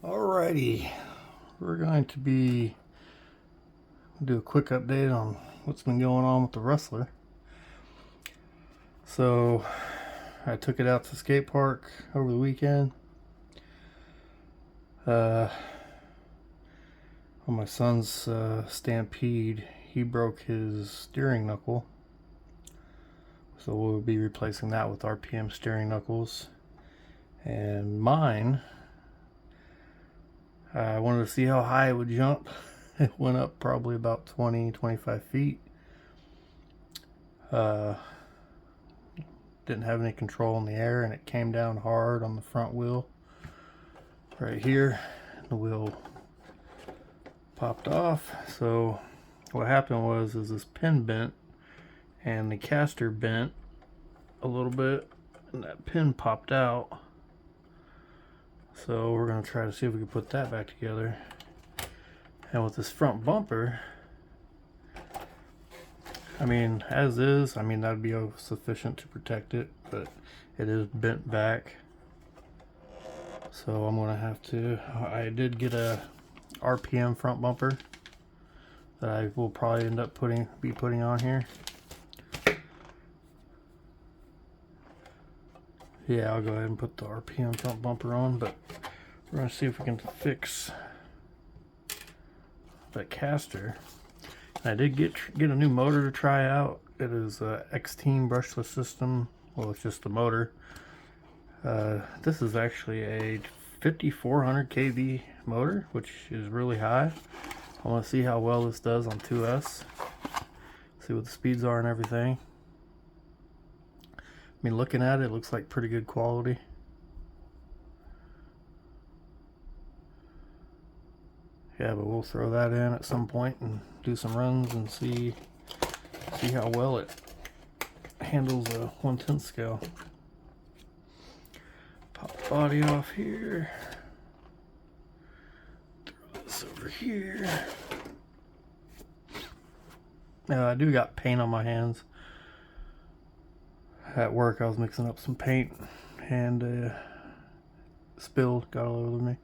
Alrighty, we're going to do a quick update on what's been going on with the Rustler. So I took it out to the skate park over the weekend. On my son's Stampede, he broke his steering knuckle, so we'll be replacing that with RPM steering knuckles. And mine, I wanted to see how high it would jump. It went up probably about 20-25 feet. Didn't have any control in the air, and it came down hard on the front wheel right here. The wheel popped off. So what happened was this pin bent and the caster bent a little bit, and that pin popped out. So we're going to try to see if we can put that back together. And with this front bumper, I mean, as is, I mean, that'd be sufficient to protect it, but it is bent back. So I'm going to have to, I did get a RPM front bumper that I will probably end up be putting on here. Yeah, I'll go ahead and put the RPM front bumper on, but we're going to see if we can fix that caster. I did get a new motor to try out. It is a X-Team brushless system. Well, it's just the motor. This is actually a 5400 kV motor, which is really high. I want to see how well this does on 2S. See what the speeds are and everything. I mean, looking at it, it looks like pretty good quality. Yeah, but we'll throw that in at some point and do some runs and see how well it handles a 1/10 scale. Pop the body off here. Throw this over here. Now I do got paint on my hands. At work I was mixing up some paint and spilled, got all over me.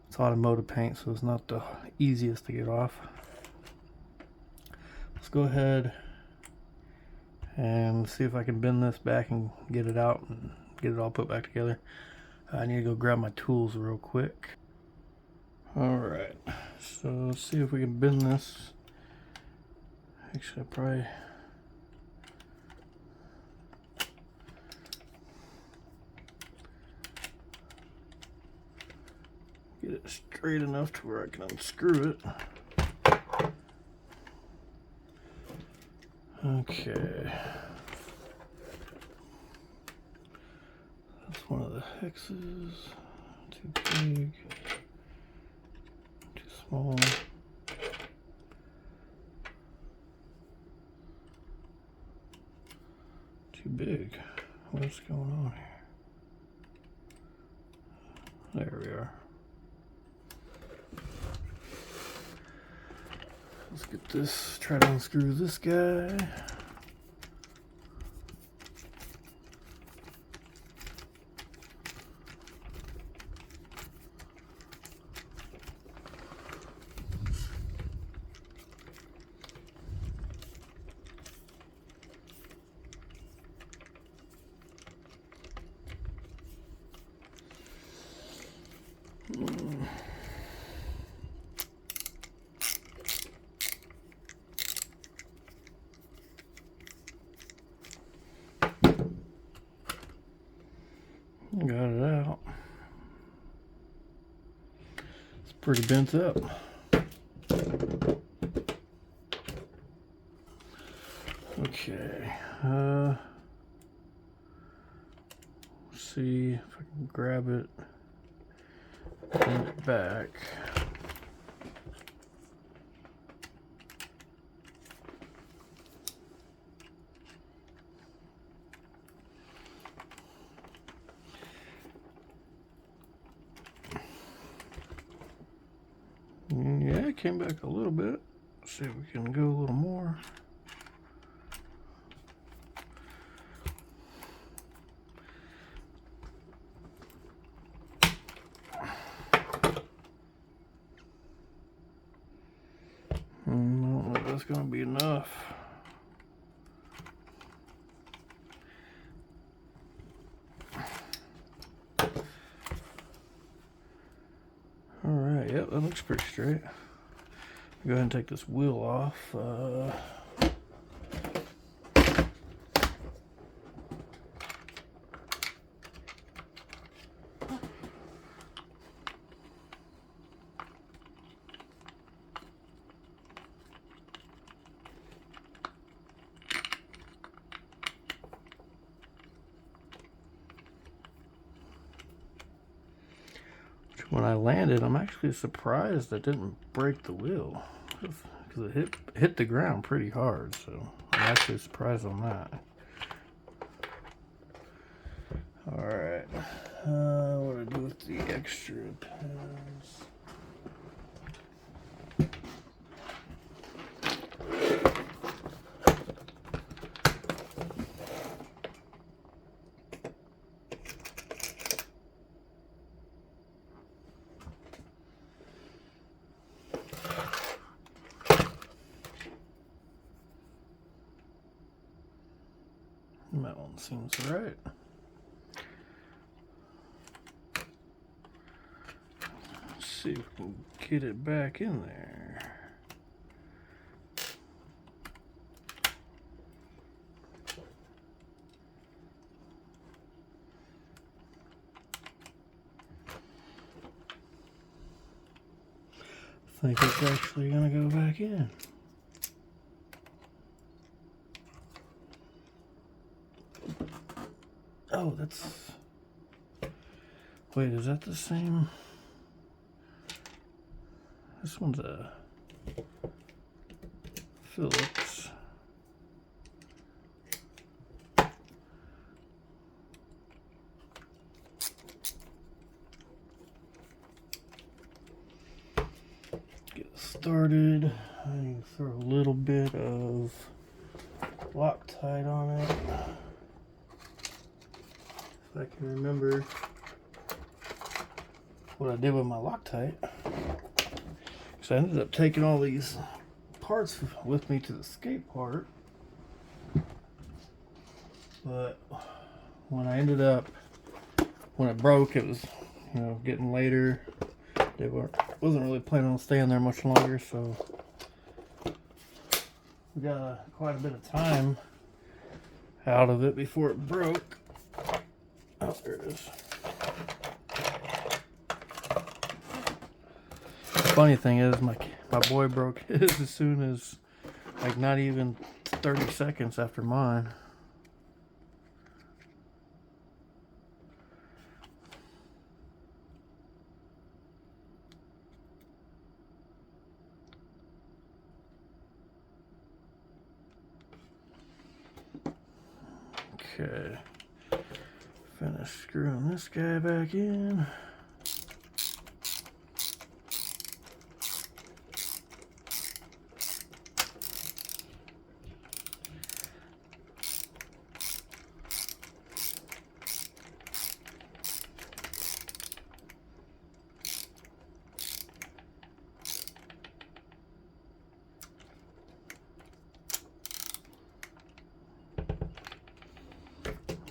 It's automotive paint, so it's not the easiest to get off. Let's go ahead and see if I can bend this back and get it out and get it all put back together. I need to go grab my tools real quick. Alright, so let's see if we can bend this. Actually, I probably get it straight enough to where I can unscrew it. Okay. That's one of the hexes. Too big. Too small. Too big. What's going on here? There we are. Let's get this, try to unscrew this guy. Got it out. It's pretty bent up. Okay. See if I can grab it, bend it back. Yeah, it came back a little bit. Let's see if we can go a little more. going to be enough. Alright, yep, that looks pretty straight. Go ahead and take this wheel off. When I landed, I'm actually surprised I didn't break the wheel, because it hit the ground pretty hard, so I'm actually surprised on that. Alright, what do I do with the extra pins? That one seems right. Let's see if we can get it back in there. I think it's actually gonna go back in. Oh, that's... Wait, is that the same? This one's a Phillips. Get started. I need to throw a little bit of Loctite on it. I can remember what I did with my Loctite. So I ended up taking all these parts with me to the skate park. But when it broke, it was, you know, getting later. Wasn't really planning on staying there much longer, so we got quite a bit of time out of it before it broke. Oh, there it is. The funny thing is, my boy broke his as soon as, like, not even 30 seconds after mine. Okay. Finish screwing this guy back in.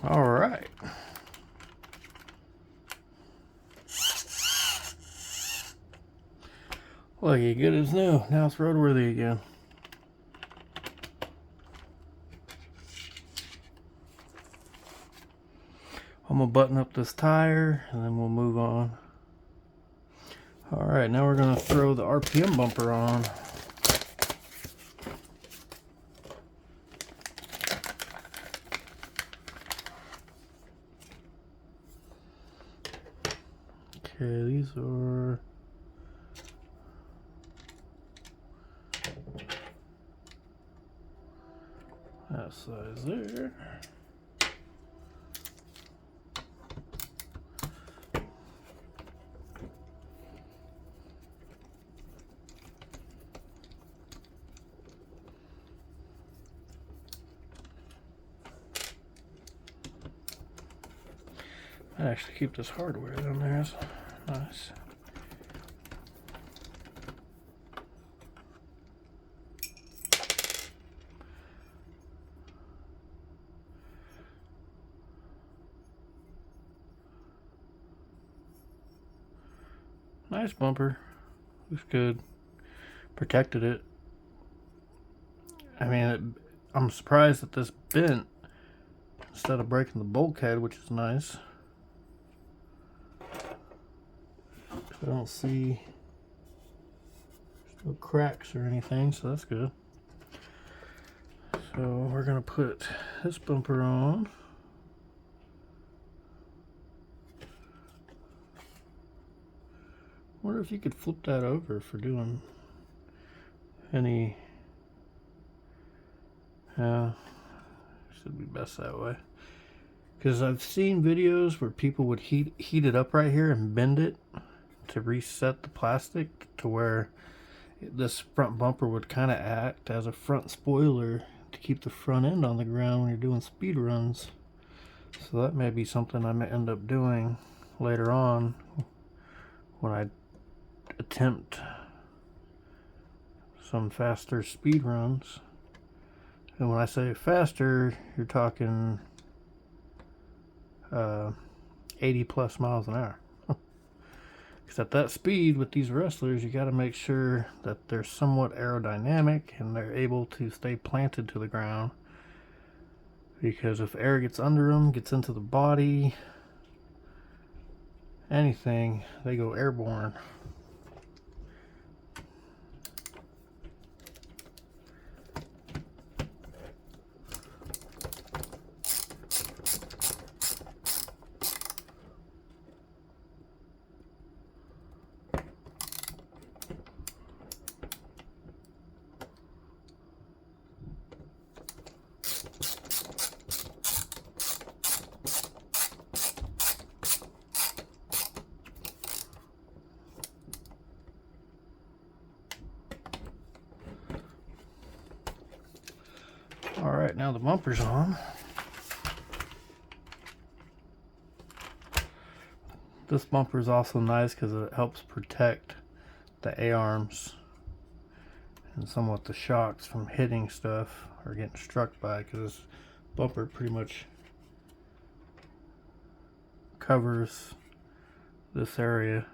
All right. Looky good as new. Now it's roadworthy again. I'm gonna button up this tire and then we'll move on. All right, now we're gonna throw the RPM bumper on. Okay, these are that size there. I'd actually keep this hardware down there. That's nice. Nice bumper. Looks good. Protected it. I mean, I'm surprised that this bent instead of breaking the bulkhead, which is nice. I don't see no cracks or anything, so that's good. So we're gonna put this bumper on. Wonder if you could flip that over for doing any. Should be best that way. Because I've seen videos where people would heat it up right here and bend it to reset the plastic to where this front bumper would kind of act as a front spoiler to keep the front end on the ground when you're doing speed runs. So that may be something I may end up doing later on when I attempt some faster speed runs. And when I say faster, you're talking 80 plus miles an hour. Because at that speed with these Rustlers, you got to make sure that they're somewhat aerodynamic and they're able to stay planted to the ground. Because if air gets under them, gets into the body, anything, they go airborne. Alright, now the bumper's on. This bumper is also nice because it helps protect the A-arms and somewhat the shocks from hitting stuff or getting struck by, because this bumper pretty much covers this area.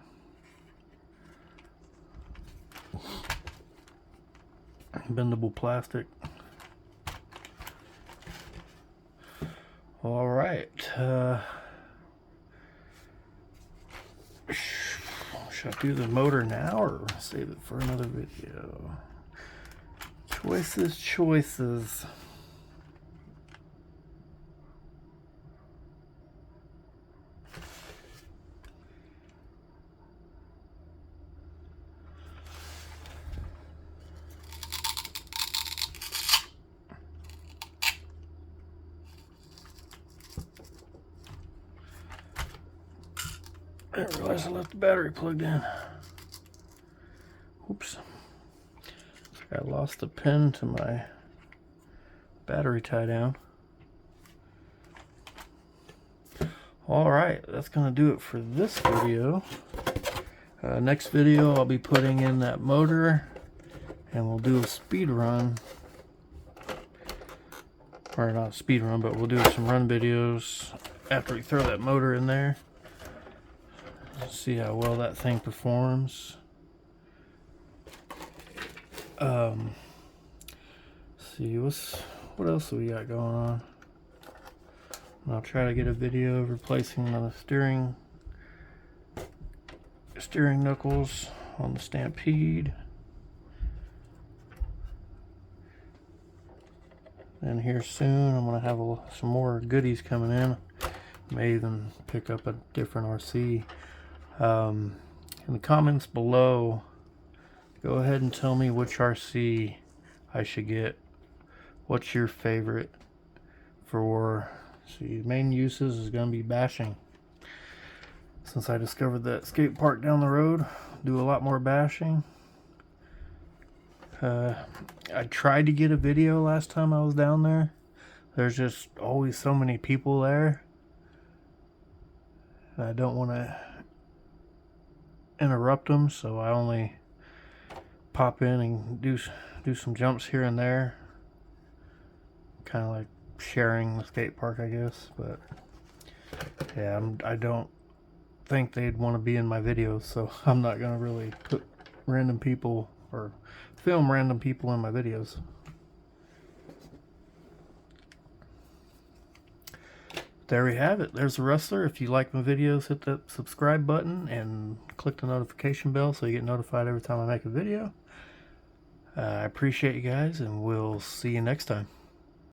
Bendable plastic. All right. Should I do the motor now or save it for another video? Choices. I didn't realize I left the battery plugged in. Oops. I lost the pin to my battery tie down. Alright, that's going to do it for this video. Next video I'll be putting in that motor and we'll do a speed run. Or not a speed run, but we'll do some run videos after we throw that motor in there. See how well that thing performs. See what else do we got going on. And I'll try to get a video of replacing the steering knuckles on the Stampede. And here soon I'm gonna have some more goodies coming in. May even pick up a different RC. In the comments below, go ahead and tell me which RC I should get. What's your favorite for? See, main uses is going to be bashing. Since I discovered that skate park down the road, do a lot more bashing. I tried to get a video last time I was down there. There's just always so many people there. I don't want to interrupt them, so I only pop in and do some jumps here and there, kind of like sharing the skate park, I guess. But yeah, I don't think they'd want to be in my videos, so I'm not going to really put random people or film random people in my videos. There we have it. There's the Rustler. If you like my videos, hit that subscribe button and click the notification bell so you get notified every time I make a video. I appreciate you guys, and we'll see you next time.